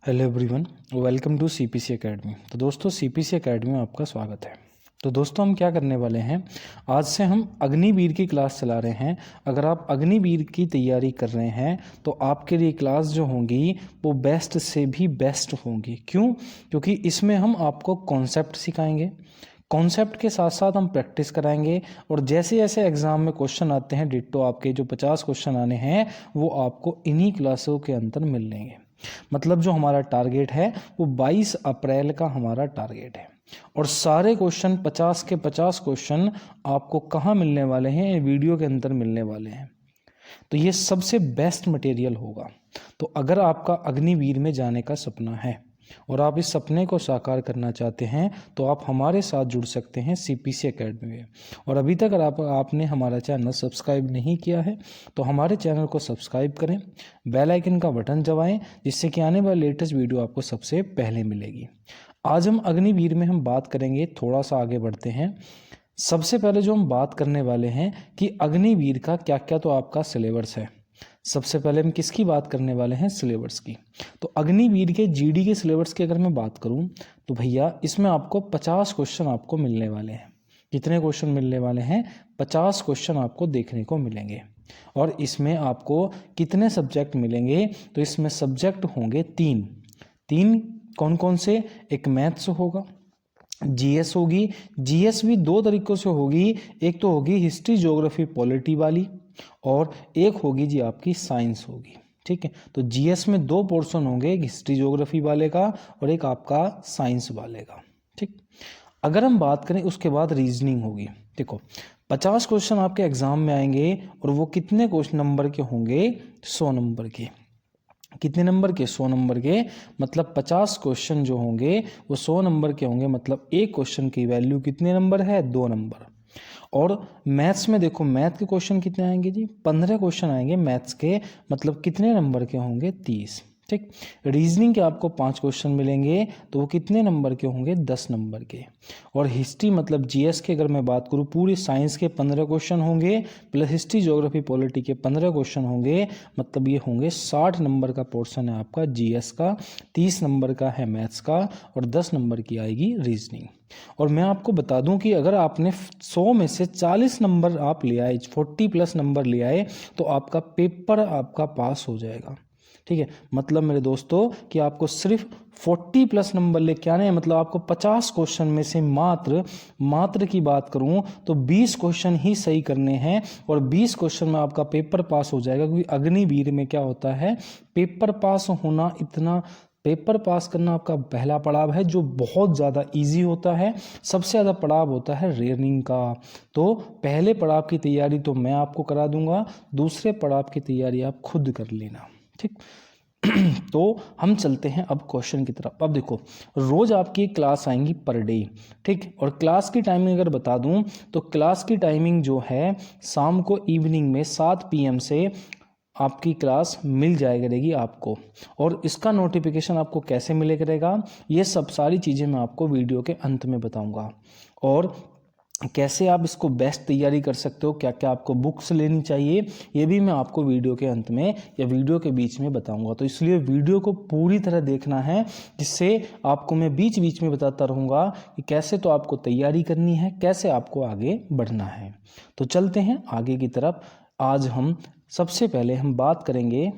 Hello everyone, welcome to CPC Academy. तो दोस्तों, CPC academy में आपका स्वागत है। तो दोस्तों, हम क्या करने वाले हैं, आज से हम अग्निवीर की क्लास चला रहे हैं। अगर आप अग्निवीर की तैयारी कर रहे हैं तो आपके लिए क्लास जो होंगी वो बेस्ट से भी बेस्ट होंगी। क्यों? क्योंकि इसमें हम आपको कॉन्सेप्ट सिखाएंगे, कॉन्सेप्ट के साथ साथ हम प्रैक्टिस कराएंगे, और जैसे जैसे एग्जाम में क्वेश्चन आते हैं डिट्टो आपके जो 50 क्वेश्चन आने हैं वो आपको इन्हीं क्लासों के अंदर मिल लेंगे। मतलब जो हमारा टारगेट है वो 22 अप्रैल का हमारा टारगेट है, और सारे क्वेश्चन 50 के 50 क्वेश्चन आपको कहाँ मिलने वाले हैं, वीडियो के अंदर मिलने वाले हैं। तो ये सबसे बेस्ट मटेरियल होगा। तो अगर आपका अग्निवीर में जाने का सपना है और आप इस सपने को साकार करना चाहते हैं तो आप हमारे साथ जुड़ सकते हैं सीपीसी एकेडमी में। और अभी तक अगर आपने हमारा चैनल सब्सक्राइब नहीं किया है तो हमारे चैनल को सब्सक्राइब करें, बेल आइकन का बटन दबाएं, जिससे कि आने वाली लेटेस्ट वीडियो आपको सबसे पहले मिलेगी। आज हम अग्निवीर में हम बात करेंगे, थोड़ा सा आगे बढ़ते हैं। सबसे पहले जो हम बात करने वाले हैं कि अग्निवीर का क्या क्या तो आपका सिलेबस है। सबसे पहले हम किसकी बात करने वाले हैं, सिलेबस की। तो अग्निवीर के जीडी के सिलेबस की अगर मैं बात करूं तो भैया इसमें आपको 50 क्वेश्चन आपको मिलने वाले हैं। कितने क्वेश्चन मिलने वाले हैं? 50 क्वेश्चन आपको देखने को मिलेंगे। और इसमें आपको कितने सब्जेक्ट मिलेंगे? तो इसमें सब्जेक्ट होंगे तीन। कौन कौन से? एक मैथ्स होगा, जीएस होगी। जीएस भी दो तरीकों से होगी, एक तो होगी हिस्ट्री ज्योग्राफी पॉलिटी वाली, और एक होगी जी आपकी साइंस होगी। ठीक है, तो जीएस में दो पोर्शन होंगे, एक हिस्ट्री ज्योग्राफी वाले का और एक आपका साइंस वाले का। ठीक, अगर हम बात करें उसके बाद रीजनिंग होगी। देखो 50 क्वेश्चन आपके एग्जाम में आएंगे और वो कितने क्वेश्चन नंबर के होंगे? 100 नंबर के। कितने नंबर के? 100 नंबर के। मतलब 50 क्वेश्चन जो होंगे वो 100 नंबर के होंगे। मतलब एक क्वेश्चन की वैल्यू कितने नंबर है? 2 नंबर। और मैथ्स में देखो, मैथ के क्वेश्चन कितने आएंगे जी? 15 क्वेश्चन आएंगे मैथ्स के। मतलब कितने नंबर के होंगे? 30। ठीक, रीजनिंग के आपको 5 क्वेश्चन मिलेंगे, तो वो कितने नंबर के होंगे? 10 नंबर के। और हिस्ट्री मतलब जीएस के अगर मैं बात करूँ, पूरी साइंस के 15 क्वेश्चन होंगे, प्लस हिस्ट्री ज्योग्राफी पॉलिटी के 15 क्वेश्चन होंगे। मतलब ये होंगे 60 नंबर का पोर्शन है आपका जीएस का, 30 नंबर का है मैथ्स का, और 10 नंबर की आएगी रीजनिंग। और मैं आपको बता दूं कि अगर आपने 100 में से 40 नंबर आप ले आए, 40 प्लस नंबर ले आए, तो आपका पेपर आपका पास हो जाएगा। ठीक है, मतलब मेरे दोस्तों कि आपको सिर्फ 40 प्लस नंबर लेके आने हैं। मतलब आपको 50 क्वेश्चन में से मात्र की बात करूं तो 20 क्वेश्चन ही सही करने हैं, और 20 क्वेश्चन में आपका पेपर पास हो जाएगा। क्योंकि अग्निवीर में क्या होता है, पेपर पास होना, इतना पेपर पास करना आपका पहला पड़ाव है जो बहुत ज़्यादा इजी होता है। सबसे ज़्यादा पड़ाव होता है रीजनिंग का। तो पहले पड़ाव की तैयारी तो मैं आपको करा दूंगा, दूसरे पड़ाव की तैयारी आप खुद कर लेना। ठीक तो हम चलते हैं अब क्वेश्चन की तरफ। अब देखो, रोज आपकी क्लास आएंगी पर डे। ठीक, और क्लास की टाइमिंग अगर बता दूं तो क्लास की टाइमिंग जो है शाम को इवनिंग में 7 PM से आपकी क्लास मिल जाएगी रहेगी आपको। और इसका नोटिफिकेशन आपको कैसे मिले करेगा, ये सब सारी चीज़ें मैं आपको वीडियो के अंत में बताऊंगा। और कैसे आप इसको बेस्ट तैयारी कर सकते हो, क्या क्या आपको बुक्स लेनी चाहिए, ये भी मैं आपको वीडियो के अंत में या वीडियो के बीच में बताऊंगा। तो इसलिए वीडियो को पूरी तरह देखना है, जिससे आपको मैं बीच बीच में बताता रहूँगा कि कैसे तो आपको तैयारी करनी है, कैसे आपको आगे बढ़ना है। तो चलते हैं आगे की तरफ। आज हम सबसे पहले हम बात करेंगे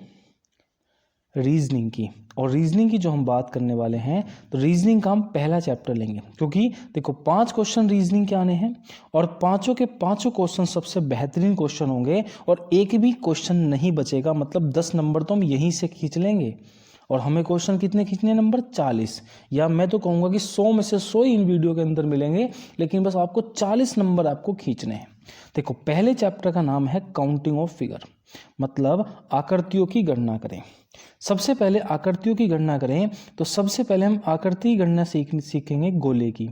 रीजनिंग की। और रीजनिंग की जो हम बात करने वाले हैं, तो रीजनिंग का हम पहला चैप्टर लेंगे। क्योंकि देखो 5 क्वेश्चन रीजनिंग के आने हैं, और पांचों के पांचों क्वेश्चन सबसे बेहतरीन क्वेश्चन होंगे, और एक भी क्वेश्चन नहीं बचेगा। मतलब 10 नंबर तो हम यहीं से खींच लेंगे। और हमें क्वेश्चन कितने खींचने? नंबर 40, या मैं तो कहूँगा कि 100 में से 100 ही इन वीडियो के अंदर मिलेंगे, लेकिन बस आपको 40 नंबर आपको खींचने हैं। देखो पहले चैप्टर का नाम है काउंटिंग ऑफ फिगर, मतलब आकृतियों की गणना करें। सबसे पहले आकृतियों की गणना करें तो सबसे पहले हम आकृति की गणना सीखेंगे गोले की।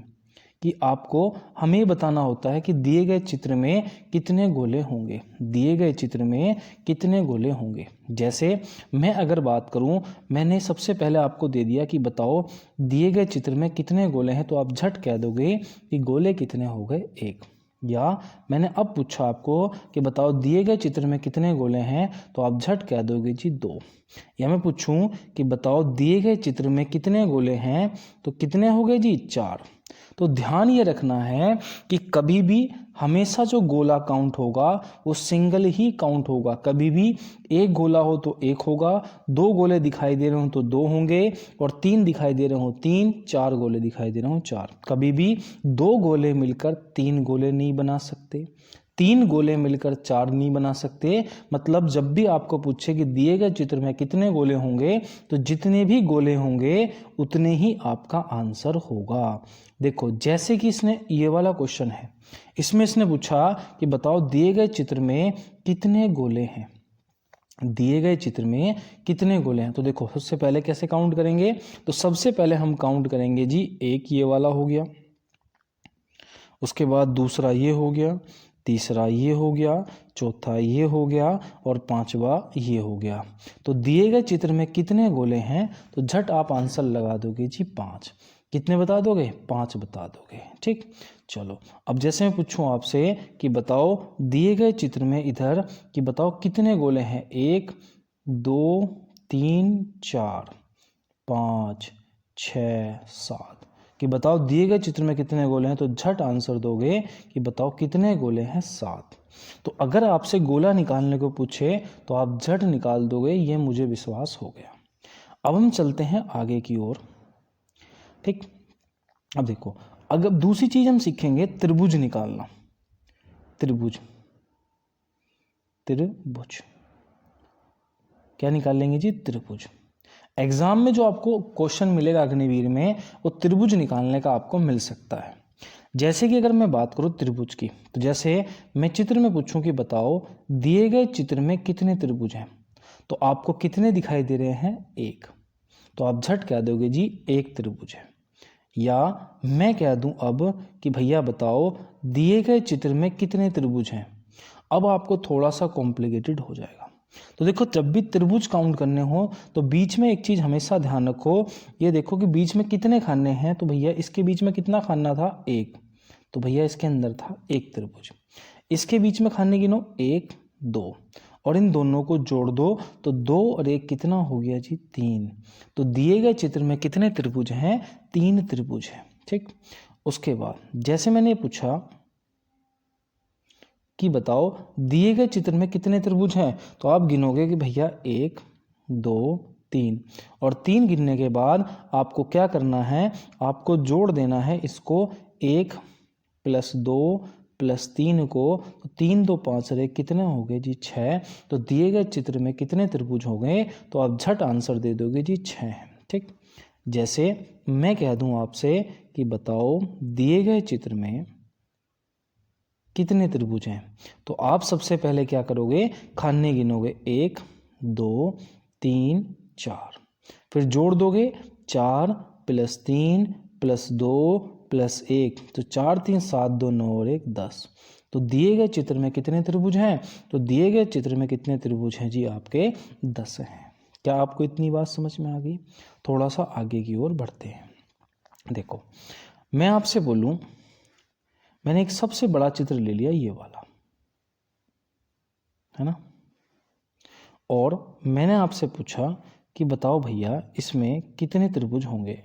कि आपको हमें बताना होता है कि दिए गए चित्र में कितने गोले होंगे, दिए गए चित्र में कितने गोले होंगे। जैसे मैं अगर बात करूं, मैंने सबसे पहले आपको दे दिया कि बताओ दिए गए चित्र में कितने गोले हैं, तो आप झट कह दोगे कि गोले कितने हो गए? 1। या मैंने अब पूछा आपको कि बताओ दिए गए चित्र में कितने गोले हैं, तो आप झट कह दोगे जी 2। या मैं पूछूं कि बताओ दिए गए चित्र में कितने गोले हैं, तो कितने हो गए जी 4। तो ध्यान ये रखना है कि कभी भी हमेशा जो गोला काउंट होगा वो सिंगल ही काउंट होगा। कभी भी एक गोला हो तो एक होगा, 2 गोले दिखाई दे रहे हो तो 2 होंगे, और 3 दिखाई दे रहे हो 3, 4 गोले दिखाई दे रहे हो 4। कभी भी 2 गोले मिलकर 3 गोले नहीं बना सकते, 3 गोले मिलकर 4 नहीं बना सकते। मतलब जब भी आपको पूछे कि दिए गए चित्र में कितने गोले होंगे, तो जितने भी गोले होंगे उतने ही आपका आंसर होगा। देखो जैसे कि इसने ये वाला क्वेश्चन है, इसमें इसने पूछा कि बताओ दिए गए चित्र में कितने गोले हैं, दिए गए चित्र में कितने गोले हैं। तो देखो सबसे पहले कैसे काउंट करेंगे, तो सबसे पहले हम काउंट करेंगे जी, एक ये वाला हो गया, उसके बाद दूसरा ये हो गया, तीसरा ये हो गया, चौथा ये हो गया, और पांचवा ये हो गया। तो दिए गए चित्र में कितने गोले हैं, तो झट आप आंसर लगा दोगे जी 5। कितने बता दोगे, 5 बता दोगे। ठीक, चलो अब जैसे मैं पूछूं आपसे कि बताओ दिए गए चित्र में इधर कि बताओ कितने गोले हैं, 1 2 3 4 5 6 7, कि बताओ दिए गए चित्र में कितने गोले हैं, तो झट आंसर दोगे कि बताओ कितने गोले हैं, 7। तो अगर आपसे गोला निकालने को पूछे तो आप झट निकाल दोगे, ये मुझे विश्वास हो गया। अब हम चलते हैं आगे की ओर। ठीक, अब देखो अगर दूसरी चीज हम सीखेंगे त्रिभुज निकालना। त्रिभुज, त्रिभुज क्या निकाल लेंगे जी, त्रिभुज। एग्जाम में जो आपको क्वेश्चन मिलेगा अग्निवीर में, वो त्रिभुज निकालने का आपको मिल सकता है। जैसे कि अगर मैं बात करूं त्रिभुज की, तो जैसे मैं चित्र में पूछूं कि बताओ दिए गए चित्र में कितने त्रिभुज हैं, तो आपको कितने दिखाई दे रहे हैं, 1। तो आप झट कह दोगे जी 1 त्रिभुज है। या मैं कह दूं अब कि भैया बताओ दिए गए चित्र में कितने त्रिभुज हैं, अब आपको थोड़ा सा कॉम्प्लिकेटेड हो जाएगा। तो देखो जब भी त्रिभुज काउंट करने हो तो बीच में एक चीज हमेशा ध्यान रखो, ये देखो कि बीच में कितने खाने हैं, तो भैया इसके बीच में कितना खाना था, 1। तो भैया इसके अंदर था 1 त्रिभुज। इसके बीच में खाने गिनो, 1 2, और इन दोनों को जोड़ दो तो 2 और 1 कितना हो गया जी, 3। तो दिए गए चित्र में कितने त्रिभुज हैं, 3 त्रिभुज हैं। ठीक, उसके बाद जैसे मैंने पूछा कि बताओ दिए गए चित्र में कितने त्रिभुज हैं, तो आप गिनोगे कि भैया 1 2 3, और 3 गिनने के बाद आपको क्या करना है, आपको जोड़ देना है इसको, 1 + 2 + 3 को, तो 3 2 5 रे कितने हो गए जी, 6। तो दिए गए चित्र में कितने त्रिभुज हो गए, तो आप झट आंसर दे दोगे जी 6। ठीक, जैसे मैं कह दूं आपसे कि बताओ दिए गए चित्र में कितने त्रिभुज हैं, तो आप सबसे पहले क्या करोगे, खाने गिनोगे, 1 2 3 4, फिर जोड़ दोगे 4 + 3 + 2 + 1, तो 4 3 7 2 9 और 1 10। तो दिए गए चित्र में कितने त्रिभुज हैं, तो दिए गए चित्र में कितने त्रिभुज हैं जी, आपके 10 हैं। क्या आपको इतनी बात समझ में आ गई? थोड़ा सा आगे की ओर बढ़ते हैं। देखो मैं आपसे बोलूं, मैंने एक सबसे बड़ा चित्र ले लिया, ये वाला है ना, और मैंने आपसे पूछा कि बताओ भैया इसमें कितने त्रिभुज होंगे।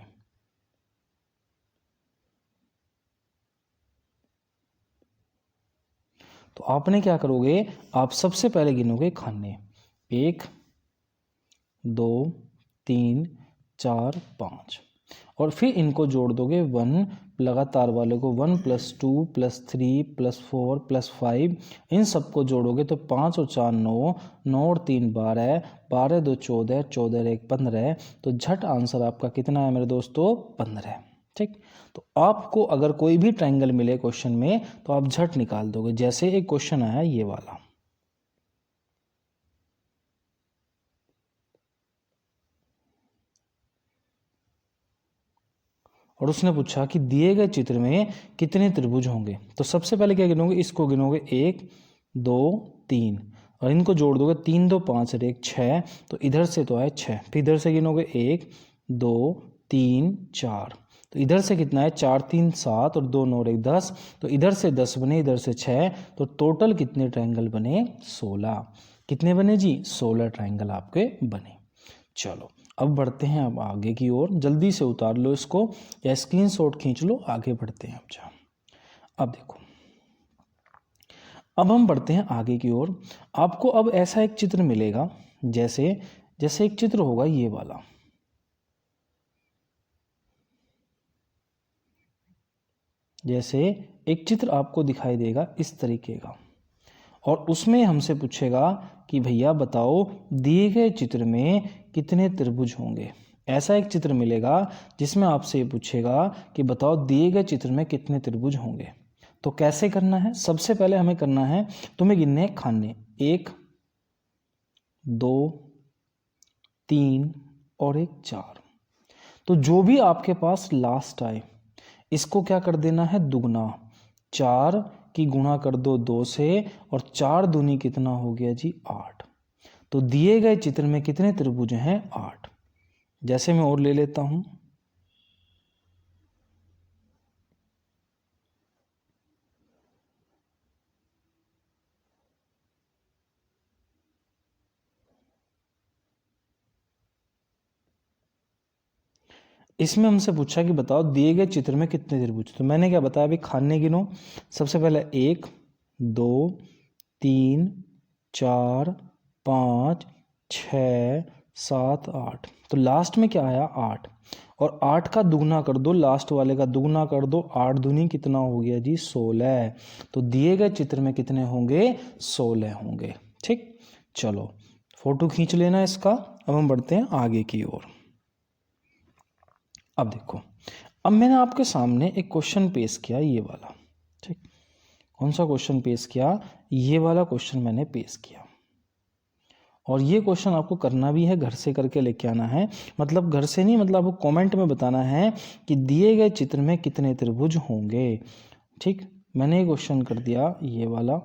तो आपने क्या करोगे, आप सबसे पहले गिनोगे खाने, 1 2 3 4 5, और फिर इनको जोड़ दोगे 1, लगातार वाले को 1 + 2 + 3 + 4 + 5, इन सबको जोड़ोगे तो 5 और 4 9, 9 और 3 12, 12 2 14, 14 और 1 15। तो झट आंसर आपका कितना है मेरे दोस्तों, 15। ठीक, तो आपको अगर कोई भी ट्रायंगल मिले क्वेश्चन में तो आप झट निकाल दोगे। जैसे एक क्वेश्चन आया ये वाला, और उसने पूछा कि दिए गए चित्र में कितने त्रिभुज होंगे, तो सबसे पहले क्या गिनोगे, इसको गिनोगे 1 2 3, और इनको जोड़ दोगे 3 2 5 और 1 6, तो इधर से तो आए 6, फिर इधर से गिनोगे 1 2 3 4, तो इधर से कितना है, 4 3 7 और 2 9 और 1 10, तो इधर से 10 बने, इधर से 6, तो टोटल कितने ट्रायंगल बने, 16। कितने बने जी, 16 ट्रायंगल आपके बने। चलो अब बढ़ते हैं अब आगे की ओर, जल्दी से उतार लो इसको या स्क्रीनशॉट खींच लो, आगे बढ़ते हैं अब जा। अब देखो, अब हम बढ़ते हैं आगे की ओर। आपको अब ऐसा एक चित्र मिलेगा, जैसे जैसे एक चित्र होगा ये वाला, जैसे एक चित्र आपको दिखाई देगा इस तरीके का, और उसमें हमसे पूछेगा कि भैया बताओ दिए गए चित्र में कितने त्रिभुज होंगे। ऐसा एक चित्र मिलेगा जिसमें आपसे ये पूछेगा कि बताओ दिए गए चित्र में कितने त्रिभुज होंगे। तो कैसे करना है, सबसे पहले हमें करना है, तुम्हें गिनने हैं खाने, 1 2 3 और 1 4। तो जो भी आपके पास लास्ट आए इसको क्या कर देना है, दुगना, 4 की गुणा कर दो 2 से, और 4 दूनी कितना हो गया जी, 8। तो दिए गए चित्र में कितने त्रिभुज हैं, 8। जैसे मैं और ले लेता हूं, इसमें हमसे पूछा कि बताओ दिए गए चित्र में कितने त्रिभुज। तो मैंने क्या बताया, अभी खाने गिनो। सबसे पहले 1 2 3 4 5 6 7 8, तो लास्ट में क्या आया, 8। और 8 का दुगना कर दो, लास्ट वाले का दुगना कर दो, 8 दूनी कितना हो गया जी, 16। तो दिए गए चित्र में कितने होंगे, 16 होंगे। ठीक, चलो फोटो खींच लेना इसका। अब हम बढ़ते हैं आगे की ओर। अब देखो, अब मैंने आपके सामने एक क्वेश्चन पेश किया, ये वाला। ठीक, कौन सा क्वेश्चन पेश किया, ये वाला क्वेश्चन मैंने पेश किया। और ये क्वेश्चन आपको करना भी है, घर से करके लेके आना है, मतलब घर से नहीं, मतलब आपको कमेंट में बताना है कि दिए गए चित्र में कितने त्रिभुज होंगे। ठीक, मैंने ये क्वेश्चन कर दिया ये वाला,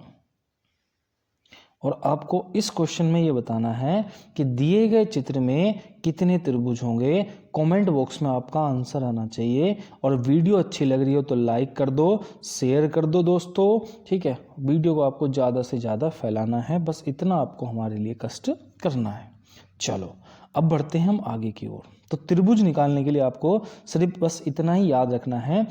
और आपको इस क्वेश्चन में ये बताना है कि दिए गए चित्र में कितने त्रिभुज होंगे। कमेंट बॉक्स में आपका आंसर आना चाहिए। और वीडियो अच्छी लग रही हो तो लाइक कर दो, शेयर कर दो दोस्तों। ठीक है, वीडियो को आपको ज़्यादा से ज़्यादा फैलाना है, बस इतना आपको हमारे लिए कष्ट करना है। चलो अब बढ़ते हैं हम आगे की ओर। तो त्रिभुज निकालने के लिए आपको सिर्फ बस इतना ही याद रखना है,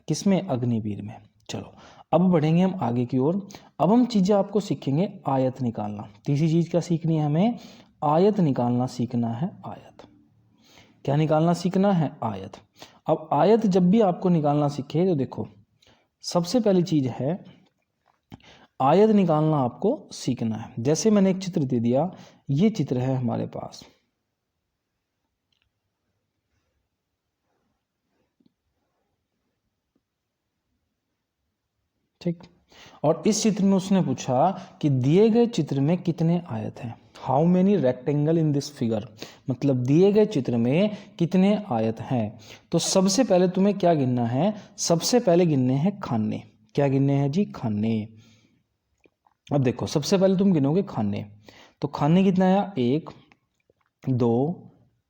किसमें, अग्निवीर में। चलो अब बढ़ेंगे हम आगे की ओर। अब हम चीजें आपको सीखेंगे, आयत निकालना। तीसरी चीज क्या सीखनी है हमें, आयत निकालना सीखना है। आयत क्या निकालना सीखना है, आयत। अब आयत जब भी आपको निकालना सीखे तो देखो, सबसे पहली चीज है आयत निकालना आपको सीखना है। जैसे मैंने एक चित्र दे दिया, ये चित्र है हमारे पास। ठीक, और इस चित्र में उसने पूछा कि दिए गए चित्र में कितने आयत हैं, how many rectangle in this figure, मतलब दिए गए चित्र में कितने आयत हैं। तो सबसे पहले तुम्हें क्या गिनना है, सबसे पहले गिनने हैं खाने। क्या गिनने हैं जी, खाने। अब देखो, सबसे पहले तुम गिनोगे खाने, तो खाने कितना आया, 1 2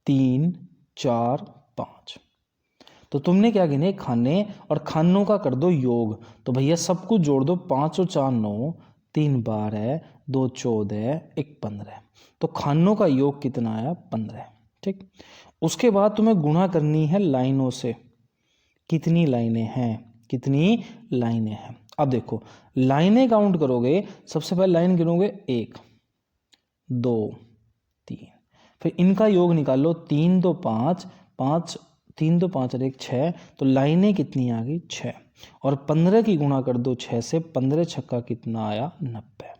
3 4 5। तो तुमने क्या गिने, खाने, और खानों का कर दो योग। तो भैया सब कुछ जोड़ दो, 5 और 4 9, 3 12, 2 14, 1 15। तो खानों का योग कितना आया, 15। ठीक, उसके बाद तुम्हें गुणा करनी है लाइनों से, कितनी लाइनें हैं, कितनी लाइनें हैं। अब देखो, लाइनें काउंट करोगे, सबसे पहले लाइन गिनोगे, 1 2 3, फिर इनका योग निकाल लो, 3 2 5, 5 3 2 5 और 1 6। तो लाइनें कितनी आ गई, 6। और 15 की गुणा कर दो 6 से, 15 छक्का कितना आया, 90।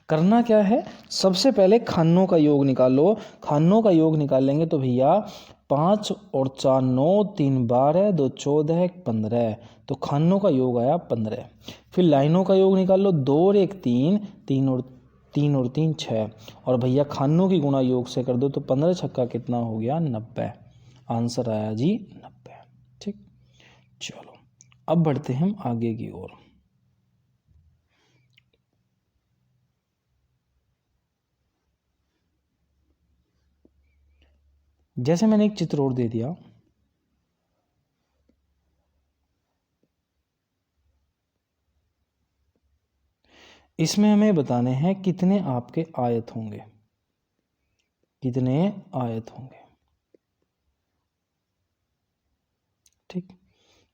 करना क्या है, सबसे पहले खानों का योग निकालो। खानों का योग निकालेंगे तो भैया 5 और 4 9, 3 12, 2 14, 1 15। तो खानों का योग आया 15। फिर लाइनों का योग निकाल लो, 2 और 1 3, 3 और 3 6। और भैया खानों की गुणा योग से कर दो, तो 15 छक्का कितना हो गया, 90। आंसर आया जी 90। ठीक, चलो अब बढ़ते हैं हम आगे की ओर। जैसे मैंने एक चित्र और दे दिया, इसमें हमें बताने हैं कितने आपके आयत होंगे, कितने आयत होंगे। ठीक,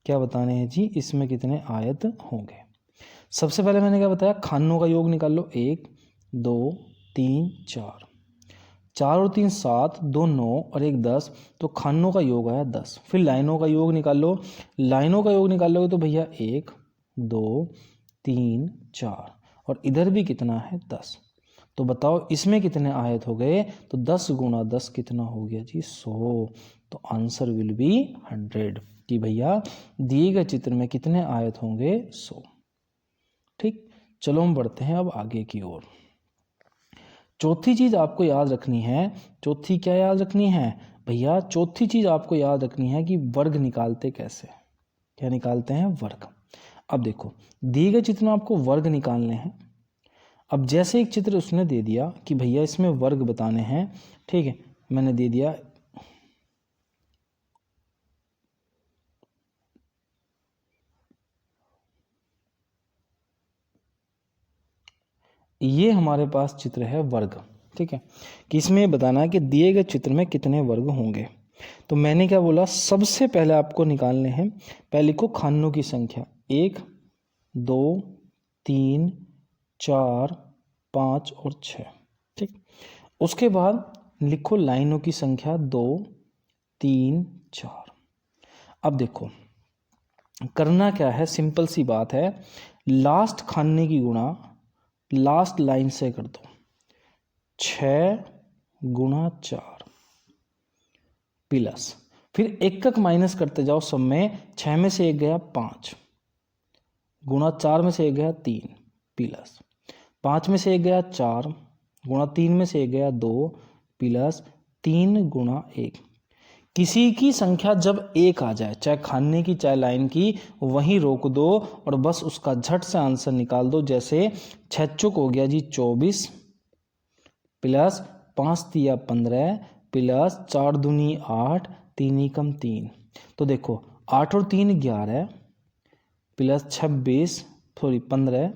क्या बताने हैं जी, इसमें कितने आयत होंगे। सबसे पहले मैंने क्या बताया, खानों का योग निकाल लो। 1 2 3 4, 4 और 3 7, 2 9 और 1 10, तो खानों का योग आया 10। फिर लाइनों का योग निकाल लो। लाइनों का योग निकाल लोगे तो भैया 1 2 3 4, और इधर भी कितना है 10। तो बताओ इसमें कितने आयत हो गए, तो 10 गुणा 10 कितना हो गया जी 100। तो आंसर विल बी 100 कि भैया दिए गए चित्र में कितने आयत होंगे 100। ठीक, चलो हम बढ़ते हैं अब आगे की ओर। चौथी चीज आपको याद रखनी है, चौथी क्या याद रखनी है भैया, चौथी चीज आपको याद रखनी है कि वर्ग निकालते कैसे, क्या निकालते हैं वर्ग। अब देखो दिए गए चित्र में आपको वर्ग निकालने हैं। अब जैसे एक चित्र उसने दे दिया कि भैया इसमें वर्ग बताने हैं, ठीक है, मैंने दे दिया ये हमारे पास चित्र है वर्ग, ठीक है, कि इसमें बताना है कि दिए गए चित्र में कितने वर्ग होंगे। तो मैंने क्या बोला, सबसे पहले आपको निकालने हैं, पहले को खानों की संख्या 1 2 3 4 5 और 6। ठीक, उसके बाद लिखो लाइनों की संख्या 2 3 4। अब देखो करना क्या है, सिंपल सी बात है, लास्ट खाने की गुणा लास्ट लाइन से कर दो। 6 गुणा 4 प्लस, फिर एक माइनस करते जाओ सब में। 6 में से 1 गया 5, गुणा 4 में से 1 गया 3 प्लस 5 में से 1 गया 4, गुणा 3 में से 1 गया 2 प्लस 3 गुणा 1। किसी की संख्या जब 1 आ जाए, चाहे खाने की चाहे लाइन की, वहीं रोक दो और बस उसका झट से आंसर निकाल दो। जैसे 6 चुक हो गया जी 24 प्लस 5 तिया 15 प्लस 4 दूनी 8 3 एकम 3। तो देखो 8 और 3 11 प्लस 26 सॉरी 15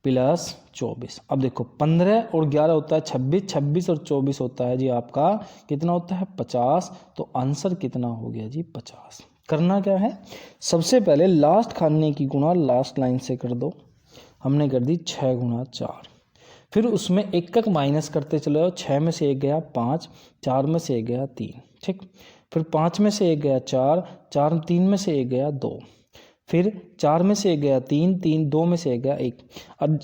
प्लस 24। अब देखो 15 और 11 होता है 26, 26 और 24 होता है जी आपका कितना होता है 50। तो आंसर कितना हो गया जी 50। करना क्या है, सबसे पहले लास्ट खाने की गुणा लास्ट लाइन से कर दो। हमने कर दी 6 गुणा 4, फिर उसमें एक माइनस करते चले जाओ। 6 में से 1 गया 5, 4 में से 1 गया 3, ठीक, फिर 5 में से 1 गया 4, 4 3 में से 1 गया 2, फिर 4 में से 1 गया 3, 3 2 में से 1 गया 1। अब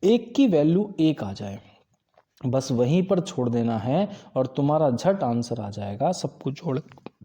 1 की वैल्यू 1 आ जाए, बस वहीं पर छोड़ देना है और तुम्हारा झट आंसर आ जाएगा, सब कुछ जोड़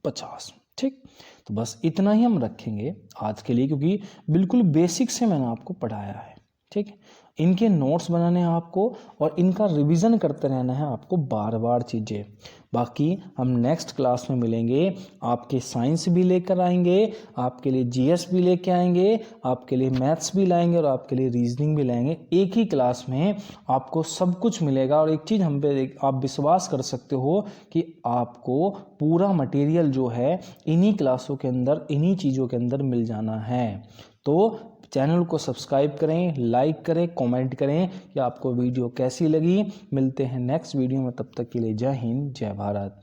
50। ठीक, तो बस इतना ही हम रखेंगे आज के लिए, क्योंकि बिल्कुल बेसिक से मैंने आपको पढ़ाया है। ठीक, इनके नोट्स बनाने हैं आपको और इनका रिवीजन करते रहना है आपको बार बार चीज़ें। बाकी हम नेक्स्ट क्लास में मिलेंगे, आपके साइंस भी लेकर आएंगे, आपके लिए जीएस भी लेके आएंगे, आपके लिए मैथ्स भी लाएंगे और आपके लिए रीजनिंग भी लाएंगे। एक ही क्लास में आपको सब कुछ मिलेगा। और एक चीज़ हम पे आप विश्वास कर सकते हो कि आपको पूरा मटेरियल जो है इन्हीं क्लासों के अंदर, इन्हीं चीज़ों के अंदर मिल जाना है। तो चैनल को सब्सक्राइब करें, लाइक करें, कमेंट करें कि आपको वीडियो कैसी लगी। मिलते हैं नेक्स्ट वीडियो में, तब तक के लिए जय हिंद जय भारत।